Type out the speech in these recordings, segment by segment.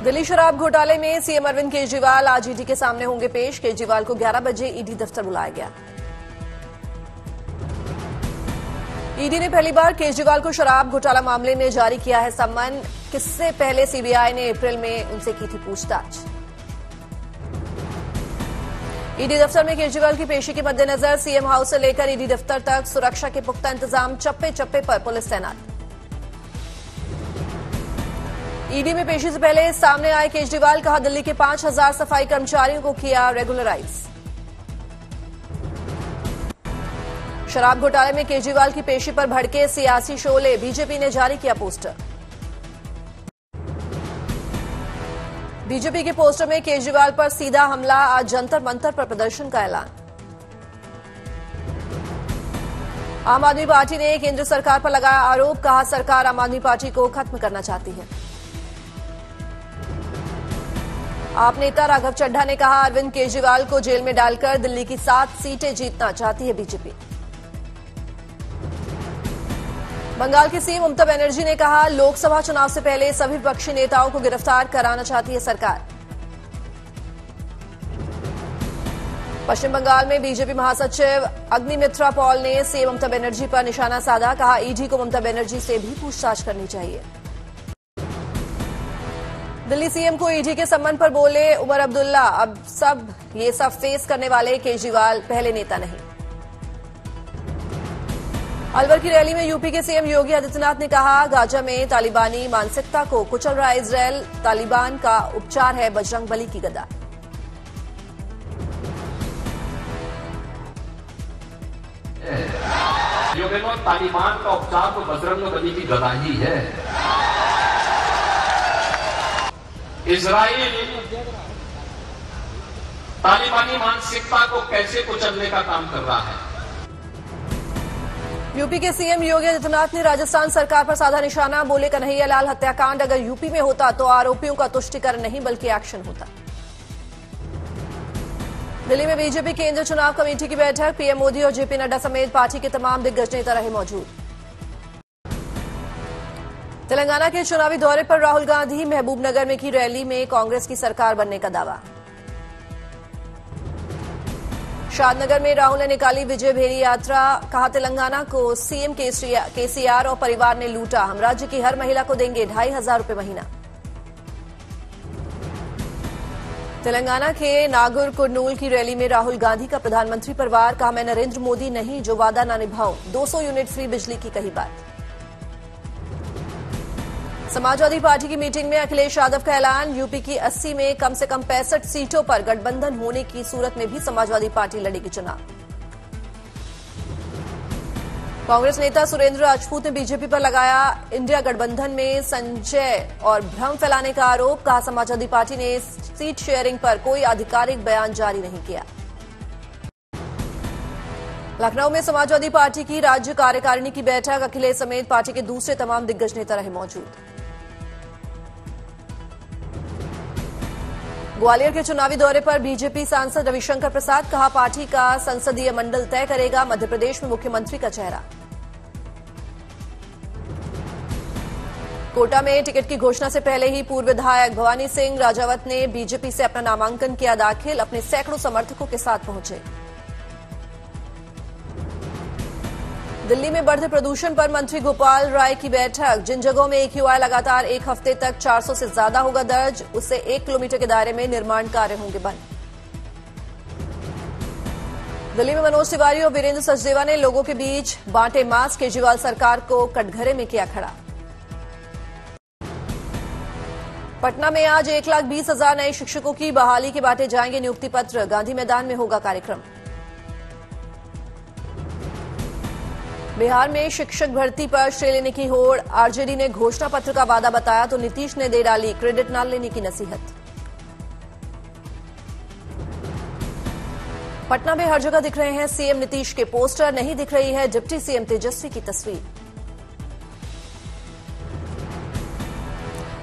दिल्ली शराब घोटाले में सीएम अरविंद केजरीवाल आज ईडी के सामने होंगे पेश। केजरीवाल को 11 बजे ईडी दफ्तर बुलाया गया। ईडी ने पहली बार केजरीवाल को शराब घोटाला मामले में जारी किया है सम्मन। इससे पहले सीबीआई ने अप्रैल में उनसे की थी पूछताछ। ईडी दफ्तर में केजरीवाल की पेशी के मद्देनजर सीएम हाउस से लेकर ईडी दफ्तर तक सुरक्षा के पुख्ता इंतजाम, चप्पे चप्पे पर पुलिस तैनात। ईडी में पेशी से पहले सामने आए केजरीवाल, कहा दिल्ली के 5000 सफाई कर्मचारियों को किया रेगुलराइज। शराब घोटाले में केजरीवाल की पेशी पर भड़के सियासी शोले, बीजेपी ने जारी किया पोस्टर। बीजेपी के पोस्टर में केजरीवाल पर सीधा हमला, आज जंतर मंतर पर प्रदर्शन का ऐलान। आम आदमी पार्टी ने केंद्र सरकार पर लगाया आरोप, कहा सरकार आम आदमी पार्टी को खत्म करना चाहती है। आप नेता राघव चड्ढा ने कहा अरविंद केजरीवाल को जेल में डालकर दिल्ली की 7 सीटें जीतना चाहती है बीजेपी। बंगाल की सीएम ममता बनर्जी ने कहा लोकसभा चुनाव से पहले सभी विपक्षी नेताओं को गिरफ्तार कराना चाहती है सरकार। पश्चिम बंगाल में बीजेपी महासचिव अग्निमित्रा पॉल ने सीएम ममता बनर्जी पर निशाना साधा, कहा ईडी को ममता बनर्जी से भी पूछताछ करनी चाहिए। दिल्ली सीएम को ईडी के सम्मन पर बोले उमर अब्दुल्ला, अब ये सब फेस करने वाले केजरीवाल पहले नेता नहीं। अलवर की रैली में यूपी के सीएम योगी आदित्यनाथ ने कहा गाजा में तालिबानी मानसिकता को कुचल रहा इजरायल, तालिबान का उपचार है बजरंगबली की गदा। तालिबान का उपचार तो बजरंगबली की गदा ही है। इजराइल तालिबानी मानसिकता को कैसे कुचलने का काम कर रहा है। यूपी के सीएम योगी आदित्यनाथ ने राजस्थान सरकार पर साधा निशाना, बोले कन्हैया लाल हत्याकांड अगर यूपी में होता तो आरोपियों का तुष्टीकरण नहीं बल्कि एक्शन होता। दिल्ली में बीजेपी केंद्रीय चुनाव कमेटी की बैठक, पीएम मोदी और जेपी नड्डा समेत पार्टी के तमाम दिग्गज नेता रहे मौजूद। तेलंगाना के चुनावी दौरे पर राहुल गांधी, महबूबनगर में की रैली में कांग्रेस की सरकार बनने का दावा। शादनगर में राहुल ने निकाली विजय भेरी यात्रा, कहा तेलंगाना को सीएम केसीआर और परिवार ने लूटा, हम राज्य की हर महिला को देंगे 2500 रुपए महीना। तेलंगाना के नागुर कुर्नूल की रैली में राहुल गांधी का प्रधानमंत्री पर वार, कहा मैं नरेंद्र मोदी नहीं जो वादा ना निभाऊं, 200 यूनिट फ्री बिजली की कही बात। समाजवादी पार्टी की मीटिंग में अखिलेश यादव का ऐलान, यूपी की 80 में कम से कम 65 सीटों पर गठबंधन होने की सूरत में भी समाजवादी पार्टी लड़ेगी चुनाव। कांग्रेस नेता सुरेंद्र राजपूत ने बीजेपी पर लगाया इंडिया गठबंधन में संजय और भ्रम फैलाने का आरोप, कहा समाजवादी पार्टी ने सीट शेयरिंग पर कोई आधिकारिक बयान जारी नहीं किया। लखनऊ में समाजवादी पार्टी की राज्य कार्यकारिणी की बैठक, अखिलेश समेत पार्टी के दूसरे तमाम दिग्गज नेता रहे मौजूद। ग्वालियर के चुनावी दौरे पर बीजेपी सांसद रविशंकर प्रसाद, कहा पार्टी का संसदीय मंडल तय करेगा मध्य प्रदेश में मुख्यमंत्री का चेहरा। कोटा में टिकट की घोषणा से पहले ही पूर्व विधायक भवानी सिंह राजावत ने बीजेपी से अपना नामांकन किया दाखिल, अपने सैकड़ों समर्थकों के साथ पहुंचे। दिल्ली में बढ़ते प्रदूषण पर मंत्री गोपाल राय की बैठक, जिन जगहों में AQI लगातार एक हफ्ते तक 400 से ज्यादा होगा दर्ज, उससे 1 किलोमीटर के दायरे में निर्माण कार्य होंगे बंद। दिल्ली में मनोज तिवारी और वीरेंद्र सचदेवा ने लोगों के बीच बांटे मास्क, केजरीवाल सरकार को कटघरे में किया खड़ा। पटना में आज 1,20,000 नए शिक्षकों की बहाली के बांटे जाएंगे नियुक्ति पत्र, गांधी मैदान में होगा कार्यक्रम। बिहार में शिक्षक भर्ती पर श्रेय लेने की होड़, आरजेडी ने घोषणा पत्र का वादा बताया तो नीतीश ने दे डाली क्रेडिट न लेने की नसीहत। पटना में हर जगह दिख रहे हैं सीएम नीतीश के पोस्टर, नहीं दिख रही है डिप्टी सीएम तेजस्वी की तस्वीर।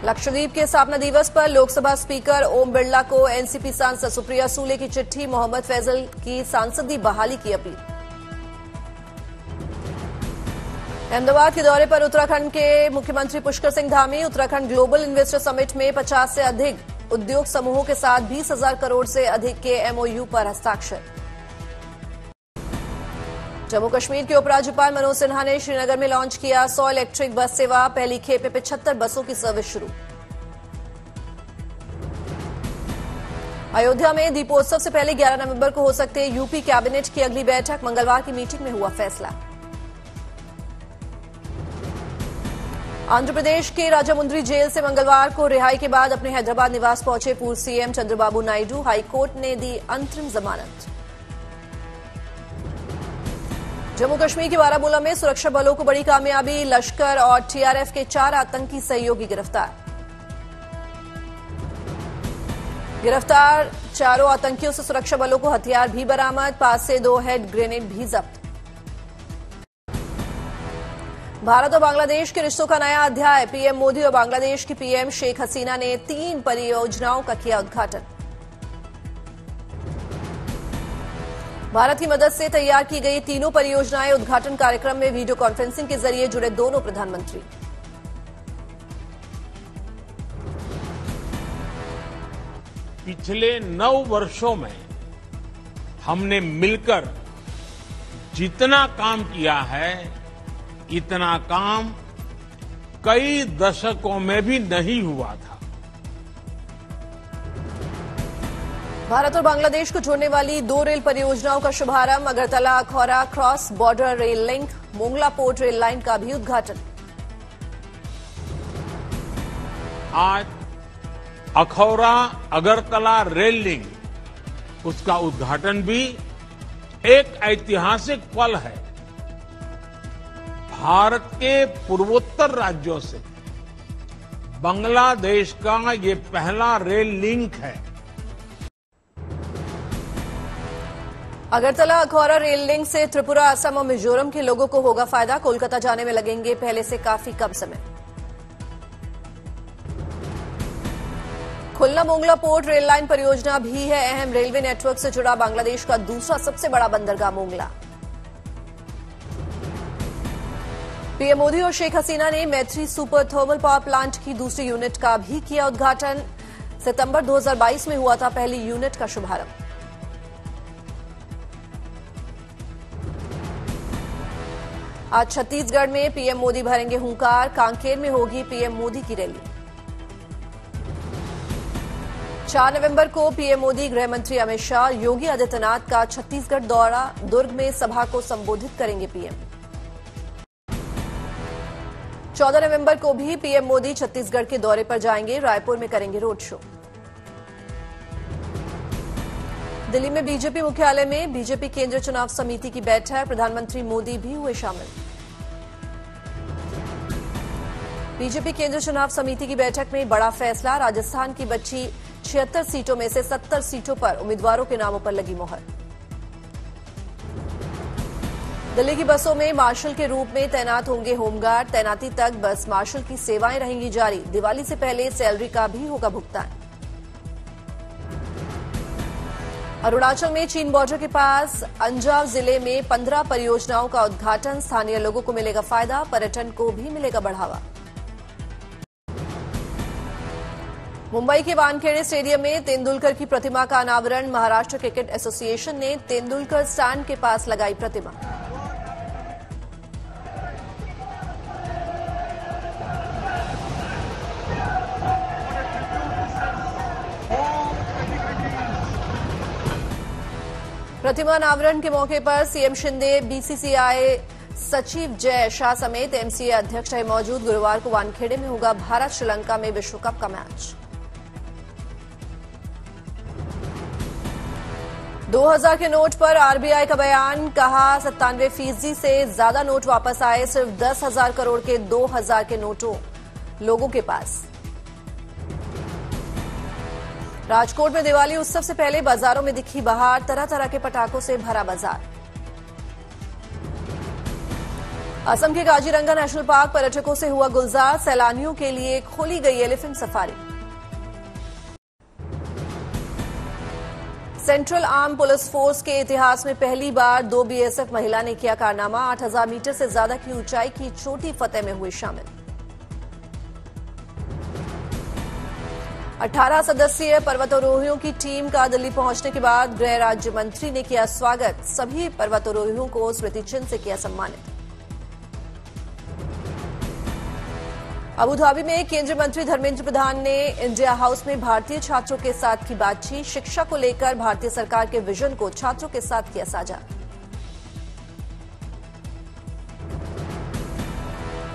लक्षद्वीप के स्थापना दिवस पर लोकसभा स्पीकर ओम बिरला को एनसीपी सांसद सुप्रिया सूले की चिट्ठी, मोहम्मद फैजल की सांसदी बहाली की अपील। अहमदाबाद के दौरे पर उत्तराखंड के मुख्यमंत्री Pushkar Singh Dhami. Uttarakhand global investor summit में 50 से अधिक उद्योग समूहों के साथ 20,000 करोड़ से अधिक के एमओयू पर हस्ताक्षर। जम्मू कश्मीर के उपराज्यपाल मनोज सिन्हा ने श्रीनगर में लॉन्च किया 100 इलेक्ट्रिक बस सेवा। पहली खेप में 75 बसों की सर्विस शुरू। अयोध्या में दीपोत्सव से पहले 11 नवंबर को हो सकते यूपी कैबिनेट की अगली बैठक। मंगलवार की मीटिंग में हुआ फैसला। आंध्र प्रदेश के राजामुंद्री जेल से मंगलवार को रिहाई के बाद अपने हैदराबाद निवास पहुंचे पूर्व सीएम चंद्रबाबू नायडू। हाईकोर्ट ने दी अंतरिम जमानत। जम्मू कश्मीर के बारामूला में सुरक्षा बलों को बड़ी कामयाबी। लश्कर और टीआरएफ के 4 आतंकी सहयोगी गिरफ्तार। गिरफ्तार चारों आतंकियों से सुरक्षा बलों को हथियार भी बरामद। पास से 2 हैंड ग्रेनेड भी जब्त। भारत और बांग्लादेश के रिश्तों का नया अध्याय। पीएम मोदी और बांग्लादेश की पीएम शेख हसीना ने 3 परियोजनाओं का किया उद्घाटन। भारत की मदद से तैयार की गई तीनों परियोजनाएं। उद्घाटन कार्यक्रम में वीडियो कॉन्फ्रेंसिंग के जरिए जुड़े दोनों प्रधानमंत्री। पिछले 9 वर्षों में हमने मिलकर जितना काम किया है, इतना काम कई दशकों में भी नहीं हुआ था। भारत और बांग्लादेश को जोड़ने वाली 2 रेल परियोजनाओं का शुभारंभ। Agartala Akhaura cross border rail link. Mongla port rail line का भी उद्घाटन। आज अखौरा अगरतला रेल लिंक, उसका उद्घाटन भी एक ऐतिहासिक पल है। भारत के पूर्वोत्तर राज्यों से बांग्लादेश का ये पहला रेल लिंक है। अगरतला अखौरा रेल लिंक से त्रिपुरा, असम और मिजोरम के लोगों को होगा फायदा। कोलकाता जाने में लगेंगे पहले से काफी कम समय। खुलना मोंगला पोर्ट रेल लाइन परियोजना भी है अहम। रेलवे नेटवर्क से जुड़ा बांग्लादेश का दूसरा सबसे बड़ा बंदरगाह मोंगला। पीएम मोदी और शेख हसीना ने मैत्री सुपर थर्मल पावर प्लांट की दूसरी यूनिट का भी किया उद्घाटन। सितंबर 2022 में हुआ था पहली यूनिट का शुभारंभ। आज छत्तीसगढ़ में पीएम मोदी भरेंगे हुंकार। कांकेर में होगी पीएम मोदी की रैली। 4 नवंबर को पीएम मोदी, गृह मंत्री अमित शाह, योगी आदित्यनाथ का छत्तीसगढ़ दौरा। दुर्ग में सभा को संबोधित करेंगे पीएम। 14 नवंबर को भी पीएम मोदी छत्तीसगढ़ के दौरे पर जाएंगे। रायपुर में करेंगे रोड शो। दिल्ली में बीजेपी मुख्यालय में बीजेपी केंद्रीय चुनाव समिति की बैठक। प्रधानमंत्री मोदी भी हुए शामिल। बीजेपी केंद्रीय चुनाव समिति की बैठक में बड़ा फैसला। राजस्थान की बची 76 सीटों में से 70 सीटों पर उम्मीदवारों के नामों पर लगी मोहर। दिल्ली की बसों में मार्शल के रूप में तैनात होंगे होमगार्ड। तैनाती तक बस मार्शल की सेवाएं रहेंगी जारी। दिवाली से पहले सैलरी का भी होगा भुगतान। अरुणाचल में चीन बॉर्डर के पास अंजाव जिले में 15 परियोजनाओं का उद्घाटन। स्थानीय लोगों को मिलेगा फायदा। पर्यटन को भी मिलेगा बढ़ावा। मुंबई के वानखेड़े स्टेडियम में तेंदुलकर की प्रतिमा का अनावरण। महाराष्ट्र क्रिकेट एसोसिएशन ने तेंदुलकर स्टैंड के पास लगाई प्रतिमा। प्रतिमा अनावरण के मौके पर सीएम शिंदे, बीसीसीआई सचिव जय शाह समेत एमसीए अध्यक्ष रहे मौजूद। गुरुवार को वानखेड़े में होगा भारत श्रीलंका में विश्व कप का मैच। 2000 के नोट पर आरबीआई का बयान। कहा 97% से ज्यादा नोट वापस आए। सिर्फ 10,000 करोड़ के 2000 के नोटों लोगों के पास। राजकोट में दिवाली उत्सव से पहले बाजारों में दिखी बहार। तरह तरह के पटाखों से भरा बाजार। असम के काजीरंगा नेशनल पार्क पर्यटकों से हुआ गुलजार। सैलानियों के लिए खोली गई elephant safari. Central arm police force के इतिहास में पहली बार 2 बीएसएफ महिला ने किया कारनामा। 8000 मीटर से ज्यादा की ऊंचाई की चोटी फतेह में हुई शामिल। 18 सदस्यीय पर्वतारोहियों की टीम का दिल्ली पहुंचने के बाद गृह राज्य मंत्री ने किया स्वागत। सभी पर्वतारोहियों को स्मृति चिन्ह से किया सम्मानित। अबू धाबी में केंद्रीय मंत्री धर्मेंद्र प्रधान ने इंडिया हाउस में भारतीय छात्रों के साथ की बातचीत। शिक्षा को लेकर भारतीय सरकार के विजन को छात्रों के साथ किया साझा।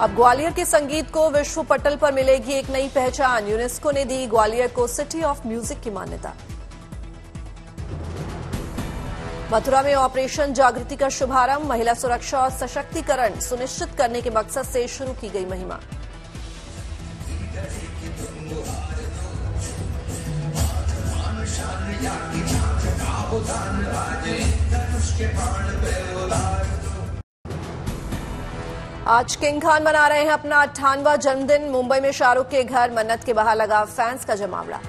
अब ग्वालियर के संगीत को विश्व पटल पर मिलेगी एक नई पहचान। यूनेस्को ने दी ग्वालियर को सिटी ऑफ म्यूजिक की मान्यता। मथुरा में ऑपरेशन जागृति का शुभारंभ। महिला सुरक्षा और सशक्तिकरण सुनिश्चित करने के मकसद से शुरू की गई मुहिम। आज किंग खान मना रहे हैं अपना 98वां जन्मदिन। मुंबई में शाहरुख के घर मन्नत के बाहर लगा फैंस का जमावड़ा।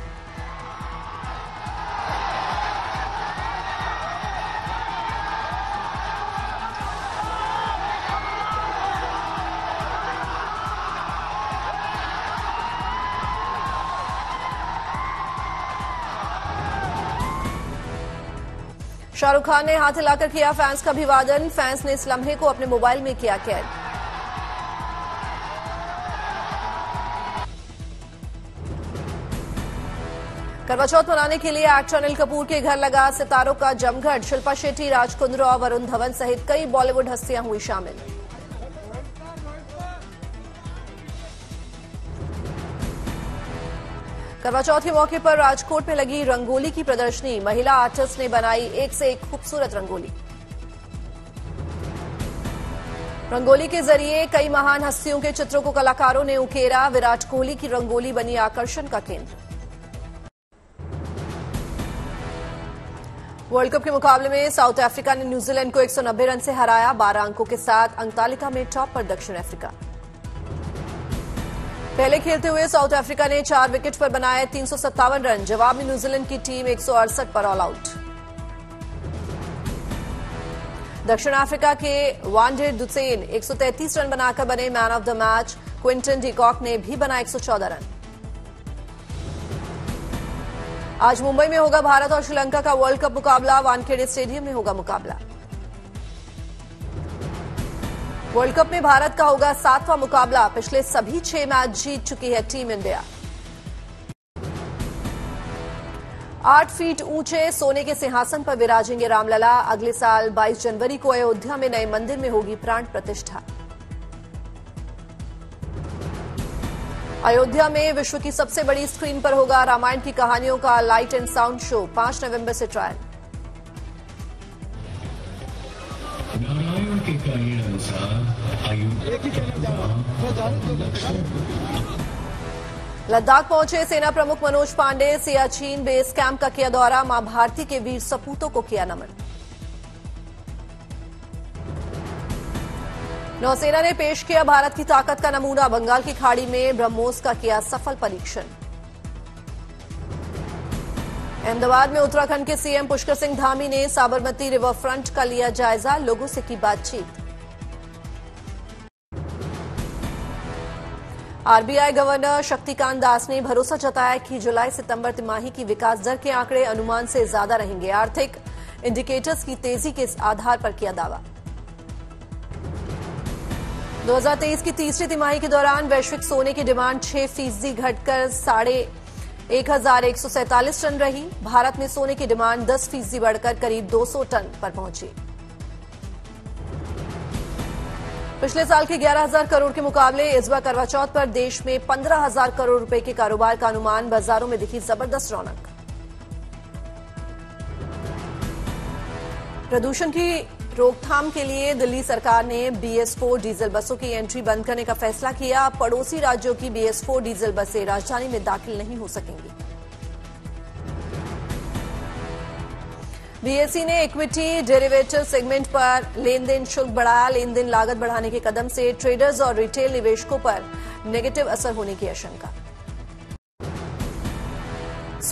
शाहरुख खान ने हाथ हिलाकर किया फैंस का अभिवादन। फैंस ने इस लम्हे को अपने मोबाइल में किया कैद। करवा चौथ मनाने के लिए एक्टर अनिल कपूर के घर लगा सितारों का जमघट। शिल्पा शेट्टी, राज कुंद्रा और वरुण धवन सहित कई बॉलीवुड हस्तियां हुई शामिल। करवा चौथ के मौके पर राजकोट में लगी रंगोली की प्रदर्शनी। महिला आर्टिस्ट ने बनाई एक से एक खूबसूरत रंगोली। रंगोली के जरिए कई महान हस्तियों के चित्रों को कलाकारों ने उकेरा। विराट कोहली की रंगोली बनी आकर्षण का केंद्र। वर्ल्ड कप के मुकाबले में साउथ अफ्रीका ने न्यूजीलैंड को 190 रन से हराया। 12 अंकों के साथ अंक तालिका में टॉप पर दक्षिण अफ्रीका। पहले खेलते हुए साउथ अफ्रीका ने 4 विकेट पर बनाए 357 रन। जवाब में न्यूजीलैंड की टीम 168 पर ऑल आउट। दक्षिण अफ्रीका के वांडे डुसेन 133 रन बनाकर बने man of the match. Quinton de Kock ने भी बनाए 114 रन। आज मुंबई में होगा भारत और श्रीलंका का वर्ल्ड कप मुकाबला। वानखेड़े स्टेडियम में होगा मुकाबला। वर्ल्ड कप में भारत का होगा 7वां मुकाबला। पिछले सभी 6 मैच जीत चुकी है टीम इंडिया। 8 फीट ऊंचे सोने के सिंहासन पर विराजेंगे रामलला। अगले साल 22 जनवरी को अयोध्या में नए मंदिर में होगी प्राण प्रतिष्ठा। अयोध्या में विश्व की सबसे बड़ी स्क्रीन पर होगा रामायण की कहानियों का लाइट एंड साउंड शो। 5 नवंबर से ट्रायल। लद्दाख पहुंचे सेना प्रमुख मनोज पांडे। सियाचिन बेस कैंप का किया दौरा। मां भारती के वीर सपूतों को किया नमन। नौसेना ने पेश किया भारत की ताकत का नमूना। बंगाल की खाड़ी में ब्रह्मोस का किया सफल परीक्षण। अहमदाबाद में उत्तराखंड के सीएम पुष्कर सिंह धामी ने साबरमती रिवर फ्रंट का लिया जायजा। लोगों से की बातचीत। आरबीआई गवर्नर शक्तिकांत दास ने भरोसा जताया कि जुलाई सितंबर तिमाही की विकास दर के आंकड़े अनुमान से ज्यादा रहेंगे। आर्थिक इंडिकेटर्स की तेजी के आधार पर किया दावा। 2023 की तीसरी तिमाही के दौरान वैश्विक सोने की डिमांड 6% घटकर 1,147 टन रही। भारत में सोने की डिमांड 10% बढ़कर करीब 200 टन पर पहुंची। पिछले साल के 11,000 करोड़ के मुकाबले इस बार करवा चौथ पर देश में 15,000 करोड़ रुपए के कारोबार का अनुमान। बाजारों में दिखी जबरदस्त रौनक। प्रदूषण की रोकथाम के लिए दिल्ली सरकार ने BS4 डीजल बसों की एंट्री बंद करने का फैसला किया। पड़ोसी राज्यों की BS4 डीजल बसें राजधानी में दाखिल नहीं हो सकेंगी। BSE ने इक्विटी डेरिवेटिव सेगमेंट पर लेन-देन शुल्क बढ़ाया। लेन-देन लागत बढ़ाने के कदम से ट्रेडर्स और रिटेल निवेशकों पर नेगेटिव असर होने की आशंका।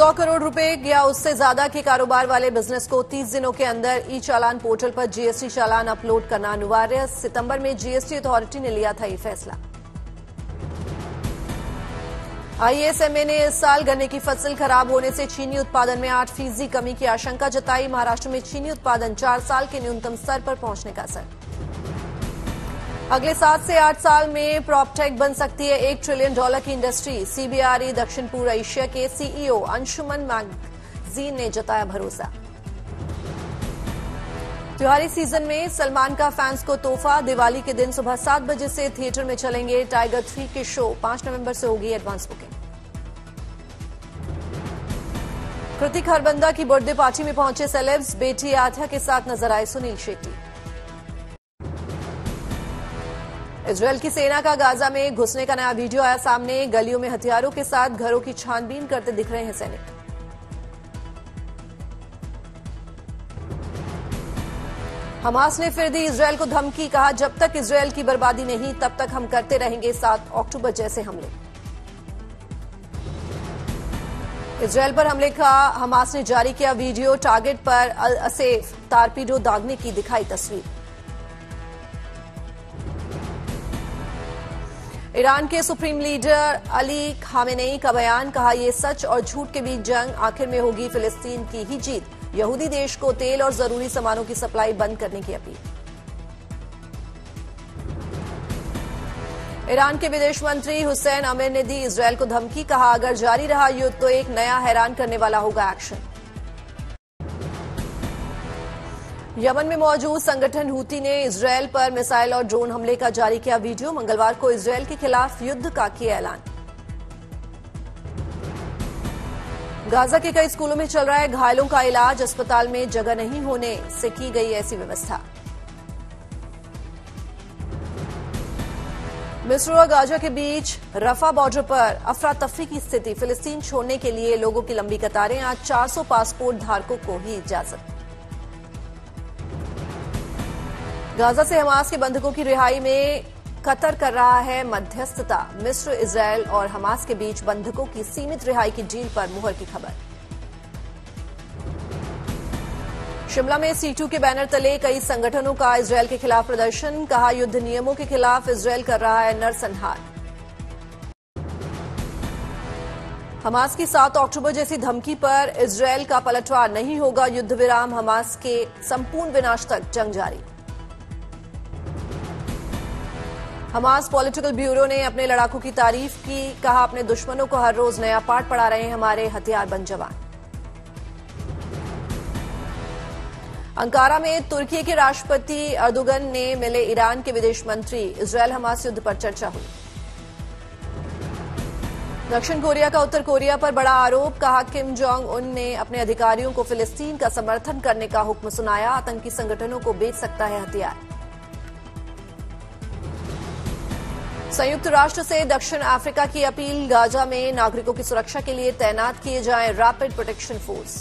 100 करोड़ रुपए या उससे ज्यादा के कारोबार वाले बिजनेस को 30 दिनों के अंदर ई चालान पोर्टल पर जीएसटी चालान अपलोड करना अनिवार्य। सितंबर में जीएसटी अथॉरिटी ने लिया था ये फैसला। आईएसएमए ने इस साल गन्ने की फसल खराब होने से चीनी उत्पादन में 8% कमी की आशंका जताई। महाराष्ट्र में चीनी उत्पादन 4 साल के न्यूनतम स्तर पर पहुंचने का असर। अगले 7 से 8 साल में प्रॉपटेक बन सकती है $1 ट्रिलियन की इंडस्ट्री। सीबीआरई दक्षिण पूर्व एशिया के सीईओ अंशुमन मैगजीन ने जताया भरोसा। त्योहारी सीजन में सलमान का फैंस को तोहफा। दिवाली के दिन सुबह 7 बजे से थिएटर में चलेंगे टाइगर 3 के शो। 5 नवंबर से होगी एडवांस बुकिंग। कृतिक हरबंदा की बर्थडे पार्टी में पहुंचे सेलेब्स। बेटी आध्या के साथ नजर आए सुनील शेट्टी। इजरायल की सेना का गाजा में घुसने का नया वीडियो आया सामने। गलियों में हथियारों के साथ घरों की छानबीन करते दिख रहे हैं सैनिक। हमास ने फिर दी इजरायल को धमकी। कहा, जब तक इजरायल की बर्बादी नहीं तब तक हम करते रहेंगे 7 अक्टूबर जैसे हमले। इजरायल पर हमले का हमास ने जारी किया वीडियो। टारगेट पर अल असेफ टारपीडो दागने की दिखाई तस्वीर। ईरान के सुप्रीम लीडर अली खामेनेई का बयान। कहा, यह सच और झूठ के बीच जंग। आखिर में होगी फिलिस्तीन की ही जीत। यहूदी देश को तेल और जरूरी सामानों की सप्लाई बंद करने की अपील। ईरान के विदेश मंत्री हुसैन अमीर ने दी इजरायल को धमकी। कहा, अगर जारी रहा युद्ध तो एक नया हैरान करने वाला होगा एक्शन। यमन में मौजूद संगठन हूती ने इजरायल पर मिसाइल और ड्रोन हमले का जारी किया वीडियो। मंगलवार को इजरायल के खिलाफ युद्ध का किया ऐलान। गाजा के कई स्कूलों में चल रहा है घायलों का इलाज। अस्पताल में जगह नहीं होने से की गई ऐसी व्यवस्था। मिस्र और गाजा के बीच रफा बॉर्डर पर अफरा तफरी की स्थिति। फिलिस्तीन छोड़ने के लिए लोगों की लंबी कतारें। आज 400 पासपोर्ट धारकों को ही इजाजत। गाजा से हमास के बंधकों की रिहाई में कतर कर रहा है मध्यस्थता। मिस्र, इजरायल और हमास के बीच बंधकों की सीमित रिहाई की डील पर मुहर की खबर। शिमला में C2 के बैनर तले कई संगठनों का इजरायल के खिलाफ प्रदर्शन। कहा, युद्ध नियमों के खिलाफ इजरायल कर रहा है नरसंहार। हमास की 7 अक्टूबर जैसी धमकी पर इजरायल का पलटवार। नहीं होगा युद्ध विराम। हमास के संपूर्ण विनाश तक जंग जारी। हमास पॉलिटिकल ब्यूरो ने अपने लड़ाकों की तारीफ की। कहा, अपने दुश्मनों को हर रोज नया पाठ पढ़ा रहे हैं हमारे हथियारबंद जवान। अंकारा में तुर्की के राष्ट्रपति अर्दोगन ने मिले ईरान के विदेश मंत्री। इजरायल हमास युद्ध पर चर्चा हुई। दक्षिण कोरिया का उत्तर कोरिया पर बड़ा आरोप। कहा, किम जोंग उन ने अपने अधिकारियों को फिलिस्तीन का समर्थन करने का हुक्म सुनाया। आतंकी संगठनों को बेच सकता है हथियार। संयुक्त राष्ट्र से दक्षिण अफ्रीका की अपील। गाजा में नागरिकों की सुरक्षा के लिए तैनात किए जाएं रैपिड प्रोटेक्शन फोर्स।